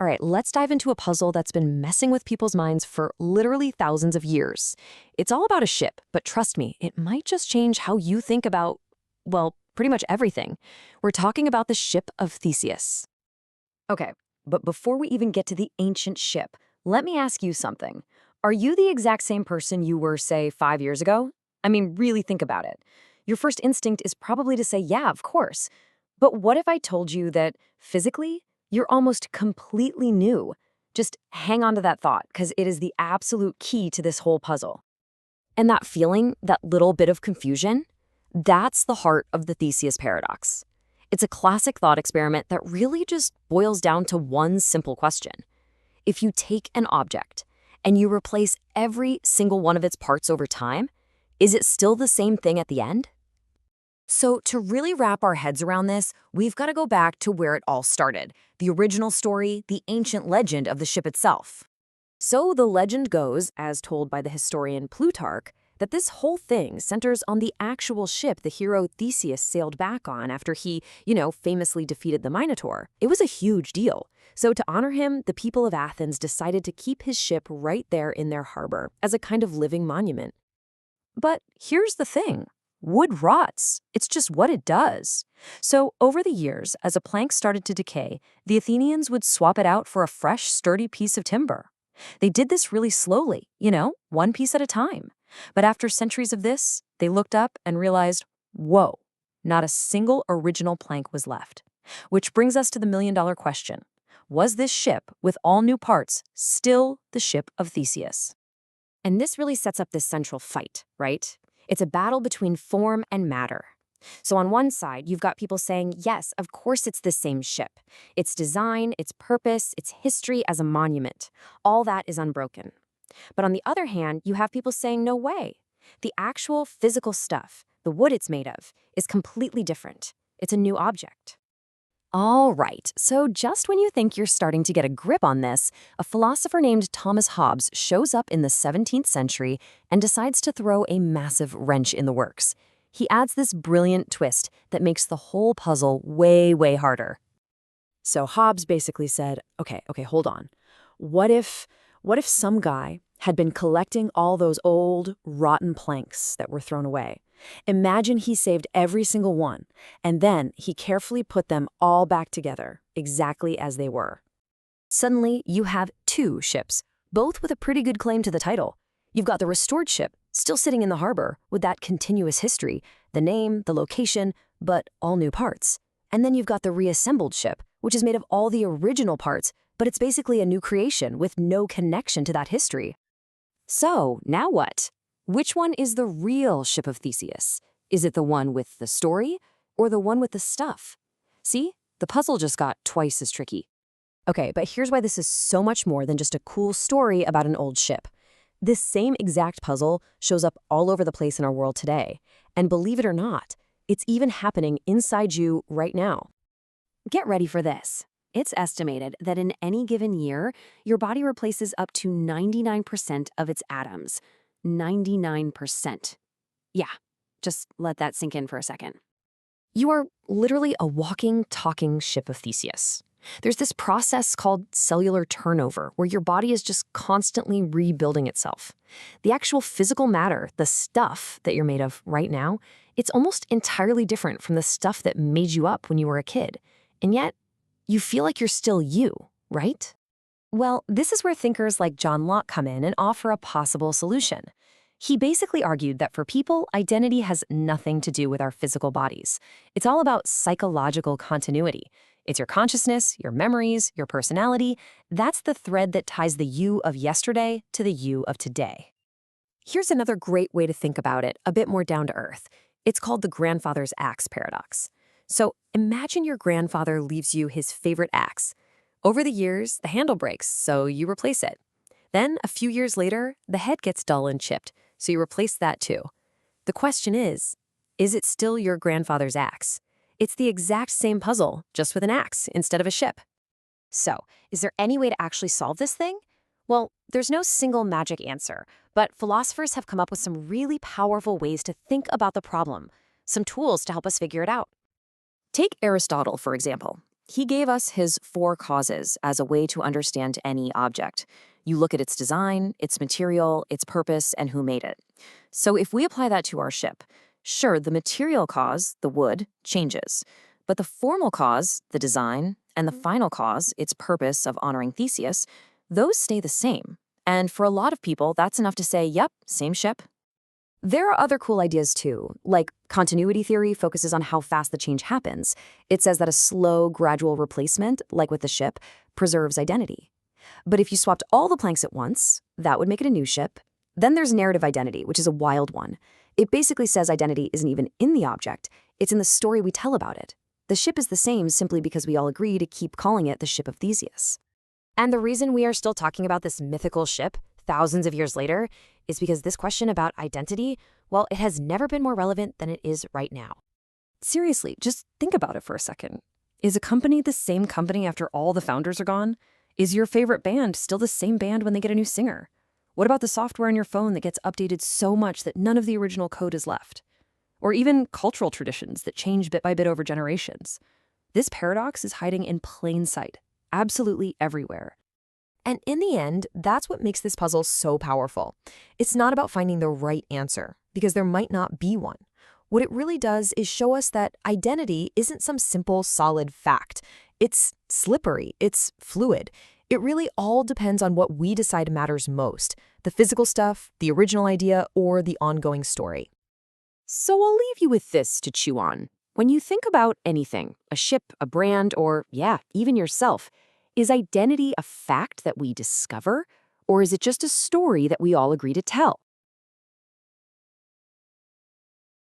All right, let's dive into a puzzle that's been messing with people's minds for literally thousands of years. It's all about a ship, but trust me, it might just change how you think about, well, pretty much everything. We're talking about the Ship of Theseus. Okay, but before we even get to the ancient ship, let me ask you something. Are you the exact same person you were, say, 5 years ago? I mean, really think about it. Your first instinct is probably to say, yeah, of course. But what if I told you that physically, you're almost completely new? Just hang on to that thought, because it is the absolute key to this whole puzzle. And that feeling, that little bit of confusion, that's the heart of the Theseus Paradox. It's a classic thought experiment that really just boils down to one simple question. If you take an object and you replace every single one of its parts over time, is it still the same thing at the end? So to really wrap our heads around this, we've got to go back to where it all started, the original story, the ancient legend of the ship itself. So the legend goes, as told by the historian Plutarch, that this whole thing centers on the actual ship the hero Theseus sailed back on after he, famously defeated the Minotaur. It was a huge deal. So to honor him, the people of Athens decided to keep his ship right there in their harbor as a kind of living monument. But here's the thing. Wood rots. It's just what it does. So over the years, as a plank started to decay, the Athenians would swap it out for a fresh, sturdy piece of timber. They did this really slowly, one piece at a time. But after centuries of this, they looked up and realized, whoa, not a single original plank was left. Which brings us to the million-dollar question. Was this ship, with all new parts, still the Ship of Theseus? And this really sets up this central fight, right? It's a battle between form and matter. So on one side, you've got people saying, yes, of course it's the same ship. Its design, its purpose, its history as a monument, all that is unbroken. But on the other hand, you have people saying, no way. The actual physical stuff, the wood it's made of, is completely different. It's a new object. All right, so just when you think you're starting to get a grip on this, a philosopher named Thomas Hobbes shows up in the 17th century and decides to throw a massive wrench in the works. He adds this brilliant twist that makes the whole puzzle way, way harder. So Hobbes basically said, okay, hold on. What if some guy had been collecting all those old, rotten planks that were thrown away? Imagine he saved every single one, and then he carefully put them all back together, exactly as they were. Suddenly, you have two ships, both with a pretty good claim to the title. You've got the restored ship, still sitting in the harbor, with that continuous history, the name, the location, but all new parts. And then you've got the reassembled ship, which is made of all the original parts, but it's basically a new creation with no connection to that history. So, now what? Which one is the real Ship of Theseus? Is it the one with the story or the one with the stuff? See, the puzzle just got twice as tricky. Okay, but here's why this is so much more than just a cool story about an old ship. This same exact puzzle shows up all over the place in our world today. And believe it or not, it's even happening inside you right now. Get ready for this. It's estimated that in any given year, your body replaces up to 99% of its atoms. 99%. Yeah, just let that sink in for a second. You are literally a walking, talking Ship of Theseus. There's this process called cellular turnover, where your body is just constantly rebuilding itself. The actual physical matter, the stuff that you're made of right now, it's almost entirely different from the stuff that made you up when you were a kid. And yet, you feel like you're still you, right? Well, this is where thinkers like John Locke come in and offer a possible solution. He basically argued that for people, identity has nothing to do with our physical bodies. It's all about psychological continuity. It's your consciousness, your memories, your personality. That's the thread that ties the you of yesterday to the you of today. Here's another great way to think about it, a bit more down to earth. It's called the grandfather's axe paradox. So imagine your grandfather leaves you his favorite axe. Over the years, the handle breaks, so you replace it. Then, a few years later, the head gets dull and chipped, so you replace that too. The question is it still your grandfather's axe? It's the exact same puzzle, just with an axe instead of a ship. So, is there any way to actually solve this thing? Well, there's no single magic answer, but philosophers have come up with some really powerful ways to think about the problem, some tools to help us figure it out. Take Aristotle, for example. He gave us his 4 causes as a way to understand any object. You look at its design, its material, its purpose, and who made it. So if we apply that to our ship, sure, the material cause, the wood, changes. But the formal cause, the design, and the final cause, its purpose of honoring Theseus, those stay the same. And for a lot of people, that's enough to say, yep, same ship. There are other cool ideas too, like continuity theory focuses on how fast the change happens. It says that a slow, gradual replacement, like with the ship, preserves identity. But if you swapped all the planks at once, that would make it a new ship. Then there's narrative identity, which is a wild one. It basically says identity isn't even in the object, it's in the story we tell about it. The ship is the same simply because we all agree to keep calling it the Ship of Theseus. And the reason we are still talking about this mythical ship thousands of years later is because this question about identity, well, it has never been more relevant than it is right now. Seriously, just think about it for a second. Is a company the same company after all the founders are gone? Is your favorite band still the same band when they get a new singer? What about the software on your phone that gets updated so much that none of the original code is left? Or even cultural traditions that change bit by bit over generations. This paradox is hiding in plain sight, absolutely everywhere. And in the end, that's what makes this puzzle so powerful. It's not about finding the right answer, because there might not be one. What it really does is show us that identity isn't some simple, solid fact. It's slippery, it's fluid. It really all depends on what we decide matters most, the physical stuff, the original idea, or the ongoing story. So I'll leave you with this to chew on. When you think about anything, a ship, a brand, or, yeah, even yourself, is identity a fact that we discover, or is it just a story that we all agree to tell?